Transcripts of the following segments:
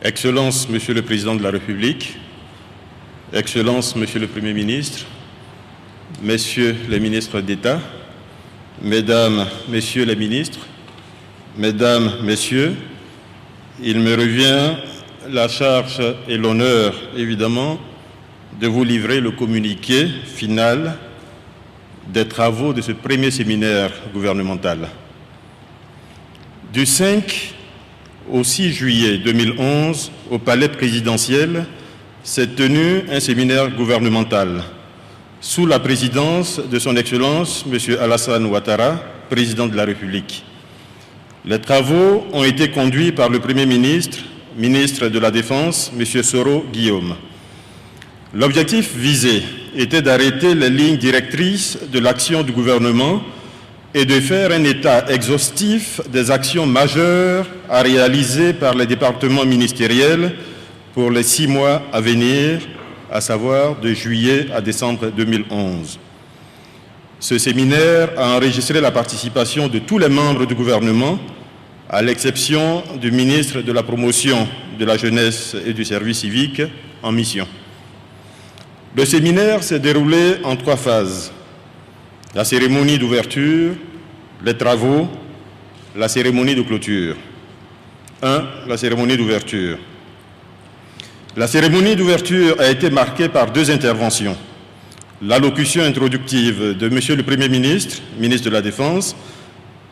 Excellences, Monsieur le Président de la République, Excellences, Monsieur le Premier ministre, Messieurs les ministres d'État, Mesdames, Messieurs les ministres, Mesdames, Messieurs, il me revient la charge et l'honneur, évidemment, de vous livrer le communiqué final des travaux de ce premier séminaire gouvernemental. Du 5 au 6 juillet 2011, au Palais présidentiel, s'est tenu un séminaire gouvernemental sous la présidence de son Excellence, M. Alassane Ouattara, président de la République. Les travaux ont été conduits par le Premier ministre, ministre de la Défense, M. Soro Guillaume. L'objectif visé était d'arrêter les lignes directrices de l'action du gouvernement et de faire un état exhaustif des actions majeures à réaliser par les départements ministériels pour les 6 mois à venir, à savoir de juillet à décembre 2011. Ce séminaire a enregistré la participation de tous les membres du gouvernement, à l'exception du ministre de la Promotion de la Jeunesse et du Service civique en mission. Le séminaire s'est déroulé en 3 phases. La cérémonie d'ouverture, les travaux, la cérémonie de clôture. 1. La cérémonie d'ouverture. La cérémonie d'ouverture a été marquée par 2 interventions. L'allocution introductive de M. le Premier ministre, ministre de la Défense,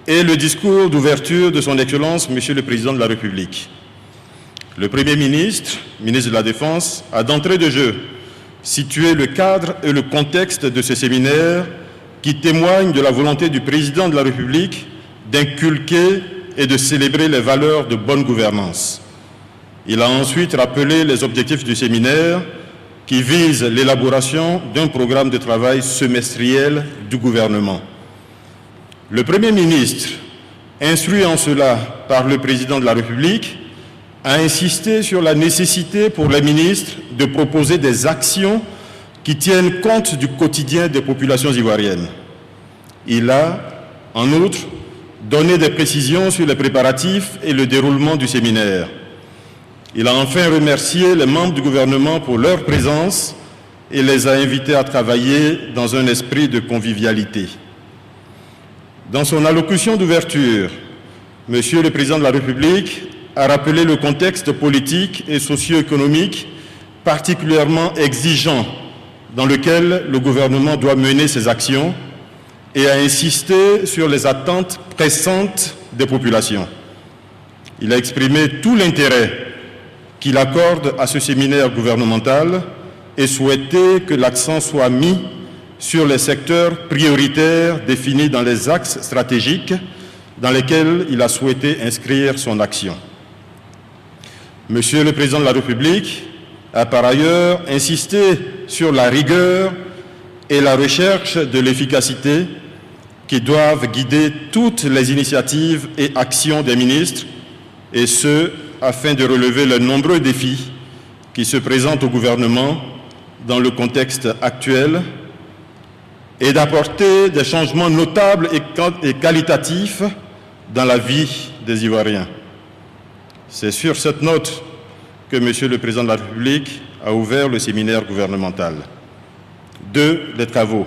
et le discours d'ouverture de son Excellence, M. le Président de la République. Le Premier ministre, ministre de la Défense, a d'entrée de jeu situé le cadre et le contexte de ce séminaire qui témoigne de la volonté du Président de la République d'inculquer et de célébrer les valeurs de bonne gouvernance. Il a ensuite rappelé les objectifs du séminaire qui visent l'élaboration d'un programme de travail semestriel du gouvernement. Le Premier ministre, instruit en cela par le Président de la République, a insisté sur la nécessité pour les ministres de proposer des actions qui tiennent compte du quotidien des populations ivoiriennes. Il a, en outre, donné des précisions sur les préparatifs et le déroulement du séminaire. Il a enfin remercié les membres du gouvernement pour leur présence et les a invités à travailler dans un esprit de convivialité. Dans son allocution d'ouverture, Monsieur le Président de la République a rappelé le contexte politique et socio-économique particulièrement exigeant dans lequel le gouvernement doit mener ses actions et a insisté sur les attentes pressantes des populations. Il a exprimé tout l'intérêt qu'il accorde à ce séminaire gouvernemental et souhaité que l'accent soit mis sur les secteurs prioritaires définis dans les axes stratégiques dans lesquels il a souhaité inscrire son action. Monsieur le Président de la République a par ailleurs insisté sur la rigueur et la recherche de l'efficacité qui doivent guider toutes les initiatives et actions des ministres, et ce, afin de relever les nombreux défis qui se présentent au gouvernement dans le contexte actuel et d'apporter des changements notables et qualitatifs dans la vie des Ivoiriens. C'est sur cette note que Monsieur le Président de la République a ouvert le séminaire gouvernemental. 2. Les travaux.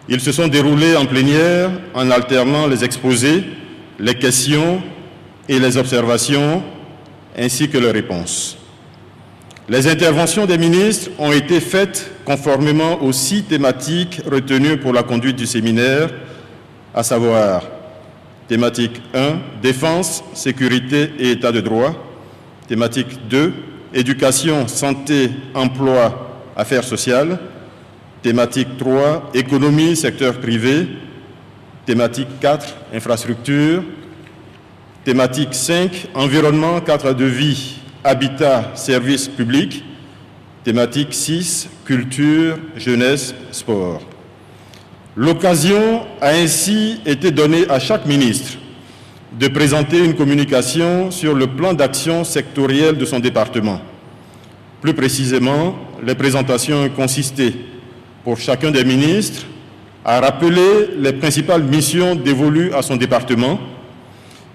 Ils se sont déroulés en plénière en alternant les exposés, les questions et les observations, ainsi que leurs réponses. Les interventions des ministres ont été faites conformément aux 6 thématiques retenues pour la conduite du séminaire, à savoir thématique 1, défense, sécurité et état de droit. Thématique 2, éducation, santé, emploi, affaires sociales. Thématique 3, économie, secteur privé. Thématique 4, infrastructure. Thématique 5, environnement, cadre de vie, habitat, services publics. Thématique 6, culture, jeunesse, sport. L'occasion a ainsi été donnée à chaque ministre de présenter une communication sur le plan d'action sectoriel de son département. Plus précisément, les présentations ont consisté, pour chacun des ministres, à rappeler les principales missions dévolues à son département,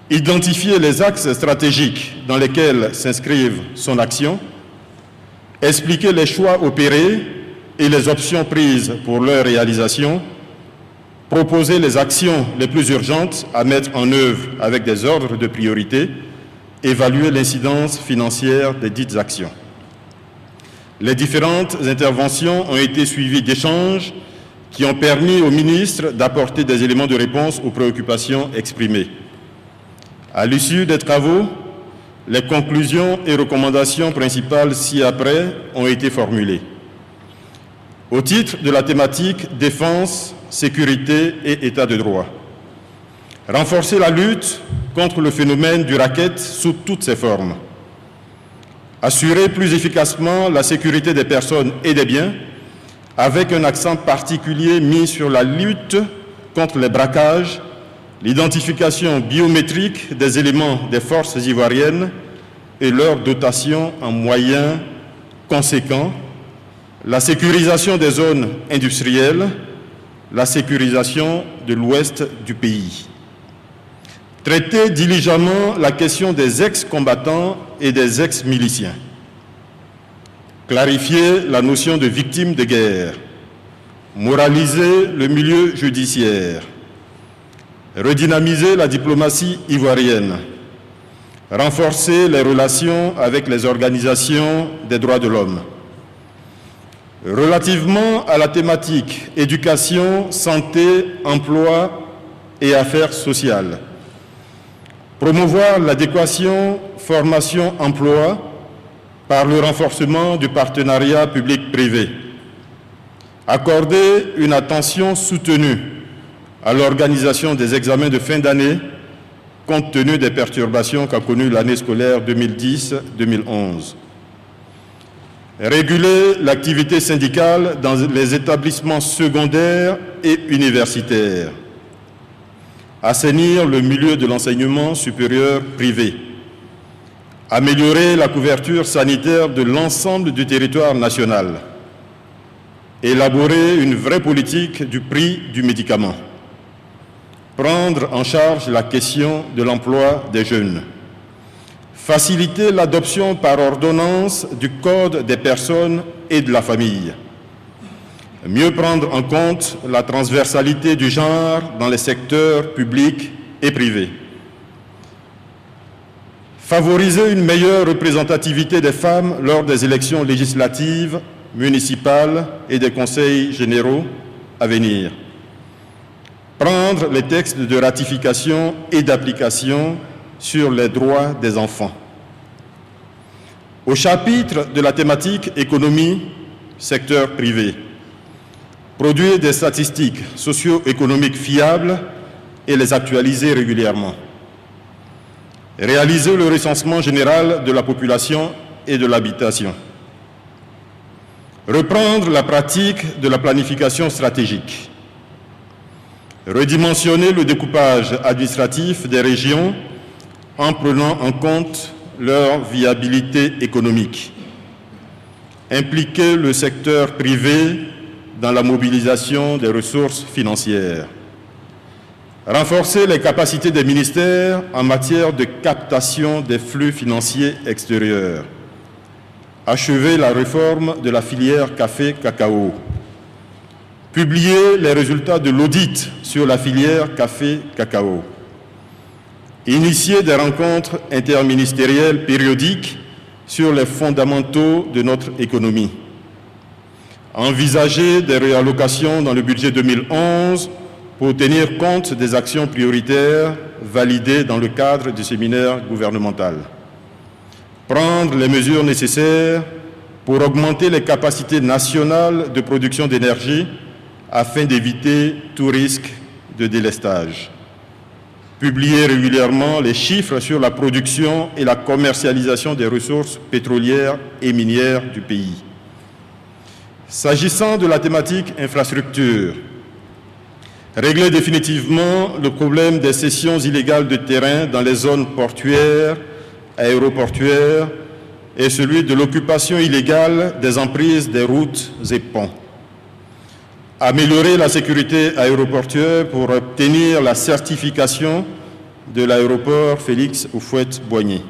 identifier les axes stratégiques dans lesquels s'inscrivent son action, expliquer les choix opérés et les options prises pour leur réalisation, proposer les actions les plus urgentes à mettre en œuvre avec des ordres de priorité, évaluer l'incidence financière des dites actions. Les différentes interventions ont été suivies d'échanges qui ont permis au ministre d'apporter des éléments de réponse aux préoccupations exprimées. À l'issue des travaux, les conclusions et recommandations principales ci-après ont été formulées. Au titre de la thématique défense, sécurité et état de droit, renforcer la lutte contre le phénomène du racket sous toutes ses formes, assurer plus efficacement la sécurité des personnes et des biens, avec un accent particulier mis sur la lutte contre les braquages, l'identification biométrique des éléments des forces ivoiriennes et leur dotation en moyens conséquents, la sécurisation des zones industrielles, la sécurisation de l'ouest du pays. Traiter diligemment la question des ex-combattants et des ex-miliciens. Clarifier la notion de victime de guerre. Moraliser le milieu judiciaire. Redynamiser la diplomatie ivoirienne. Renforcer les relations avec les organisations des droits de l'homme. Relativement à la thématique éducation, santé, emploi et affaires sociales, promouvoir l'adéquation formation-emploi par le renforcement du partenariat public-privé, accorder une attention soutenue à l'organisation des examens de fin d'année compte tenu des perturbations qu'a connues l'année scolaire 2010-2011. Réguler l'activité syndicale dans les établissements secondaires et universitaires. Assainir le milieu de l'enseignement supérieur privé. Améliorer la couverture sanitaire de l'ensemble du territoire national. Élaborer une vraie politique du prix du médicament. Prendre en charge la question de l'emploi des jeunes. Faciliter l'adoption par ordonnance du Code des personnes et de la famille. Mieux prendre en compte la transversalité du genre dans les secteurs publics et privés. Favoriser une meilleure représentativité des femmes lors des élections législatives, municipales et des conseils généraux à venir. Prendre les textes de ratification et d'application sur les droits des enfants. Au chapitre de la thématique économie, secteur privé, produire des statistiques socio-économiques fiables et les actualiser régulièrement. Réaliser le recensement général de la population et de l'habitation. Reprendre la pratique de la planification stratégique. Redimensionner le découpage administratif des régions en prenant en compte leur viabilité économique. Impliquer le secteur privé dans la mobilisation des ressources financières. Renforcer les capacités des ministères en matière de captation des flux financiers extérieurs. Achever la réforme de la filière café-cacao. Publier les résultats de l'audit sur la filière café-cacao. Initier des rencontres interministérielles périodiques sur les fondamentaux de notre économie. Envisager des réallocations dans le budget 2011 pour tenir compte des actions prioritaires validées dans le cadre du séminaire gouvernemental. Prendre les mesures nécessaires pour augmenter les capacités nationales de production d'énergie afin d'éviter tout risque de délestage. Publier régulièrement les chiffres sur la production et la commercialisation des ressources pétrolières et minières du pays. S'agissant de la thématique infrastructure, régler définitivement le problème des cessions illégales de terrain dans les zones portuaires, aéroportuaires et celui de l'occupation illégale des emprises des routes et ponts. Améliorer la sécurité aéroportuaire pour obtenir la certification de l'aéroport Félix Houphouët-Boigny.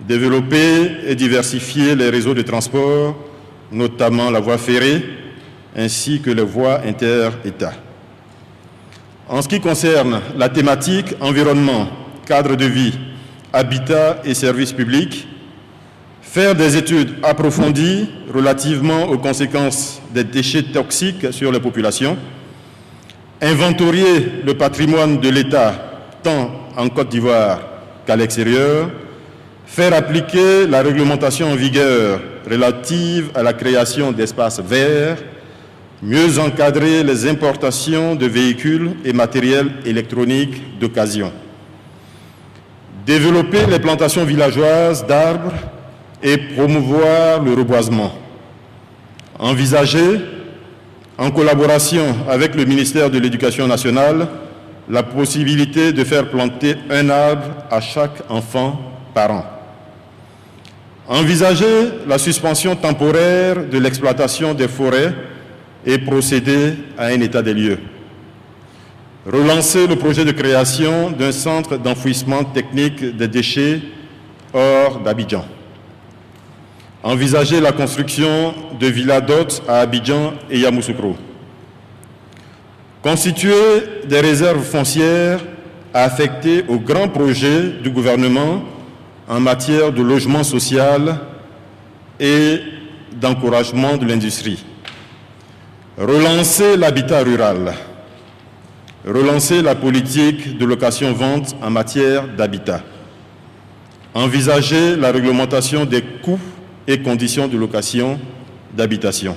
Développer et diversifier les réseaux de transport, notamment la voie ferrée, ainsi que les voies inter-États. En ce qui concerne la thématique environnement, cadre de vie, habitat et services publics, faire des études approfondies relativement aux conséquences des déchets toxiques sur les populations, inventorier le patrimoine de l'État tant en Côte d'Ivoire qu'à l'extérieur, faire appliquer la réglementation en vigueur relative à la création d'espaces verts, mieux encadrer les importations de véhicules et matériels électroniques d'occasion, développer les plantations villageoises d'arbres et promouvoir le reboisement, envisager, en collaboration avec le ministère de l'Éducation nationale, la possibilité de faire planter un arbre à chaque enfant par an. Envisager la suspension temporaire de l'exploitation des forêts et procéder à un état des lieux. Relancer le projet de création d'un centre d'enfouissement technique des déchets hors d'Abidjan. Envisager la construction de villas d'hôtes à Abidjan et Yamoussoukro. Constituer des réserves foncières à affecter aux grands projets du gouvernement en matière de logement social et d'encouragement de l'industrie. Relancer l'habitat rural. Relancer la politique de location-vente en matière d'habitat. Envisager la réglementation des coûts et conditions de location d'habitation.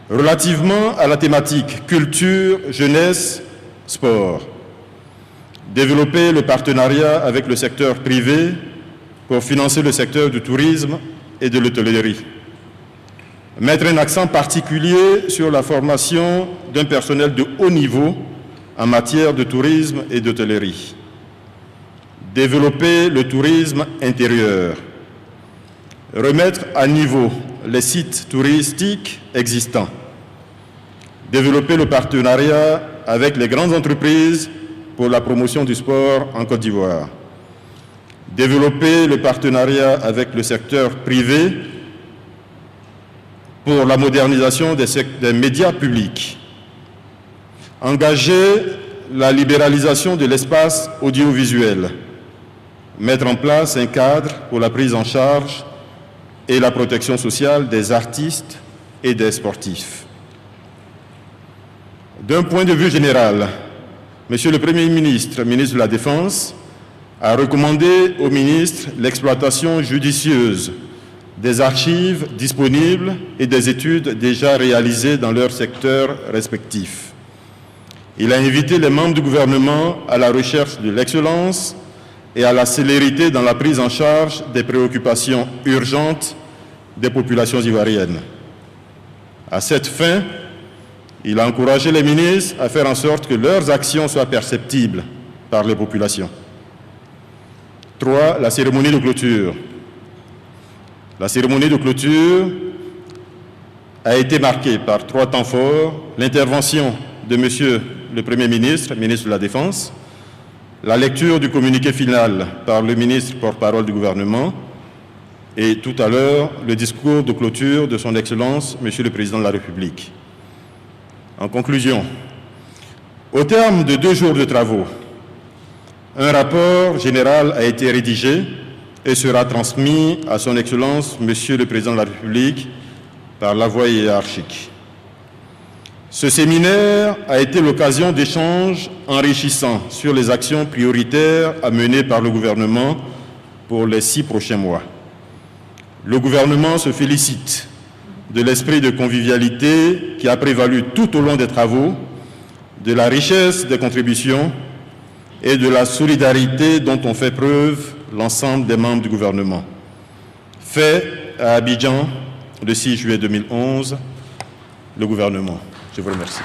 Relativement à la thématique culture, jeunesse, sport, développer le partenariat avec le secteur privé pour financer le secteur du tourisme et de l'hôtellerie. Mettre un accent particulier sur la formation d'un personnel de haut niveau en matière de tourisme et d'hôtellerie. Développer le tourisme intérieur. Remettre à niveau les sites touristiques existants. Développer le partenariat avec les grandes entreprises pour la promotion du sport en Côte d'Ivoire. Développer le partenariat avec le secteur privé pour la modernisation des médias publics. Engager la libéralisation de l'espace audiovisuel. Mettre en place un cadre pour la prise en charge et la protection sociale des artistes et des sportifs. D'un point de vue général, Monsieur le Premier ministre, ministre de la Défense, a recommandé au ministre l'exploitation judicieuse des archives disponibles et des études déjà réalisées dans leurs secteurs respectifs. Il a invité les membres du gouvernement à la recherche de l'excellence et à la célérité dans la prise en charge des préoccupations urgentes des populations ivoiriennes. À cette fin, il a encouragé les ministres à faire en sorte que leurs actions soient perceptibles par les populations. 3. La cérémonie de clôture. La cérémonie de clôture a été marquée par 3 temps forts: l'intervention de Monsieur le Premier ministre, ministre de la Défense, la lecture du communiqué final par le ministre porte-parole du gouvernement et tout à l'heure le discours de clôture de son Excellence, Monsieur le Président de la République. En conclusion, au terme de 2 jours de travaux, un rapport général a été rédigé et sera transmis à son Excellence, Monsieur le Président de la République, par la voie hiérarchique. Ce séminaire a été l'occasion d'échanges enrichissants sur les actions prioritaires à mener par le gouvernement pour les 6 prochains mois. Le gouvernement se félicite de l'esprit de convivialité qui a prévalu tout au long des travaux, de la richesse des contributions et de la solidarité dont ont fait preuve l'ensemble des membres du gouvernement. Fait à Abidjan le 6 juillet 2011, le gouvernement. Je vous remercie.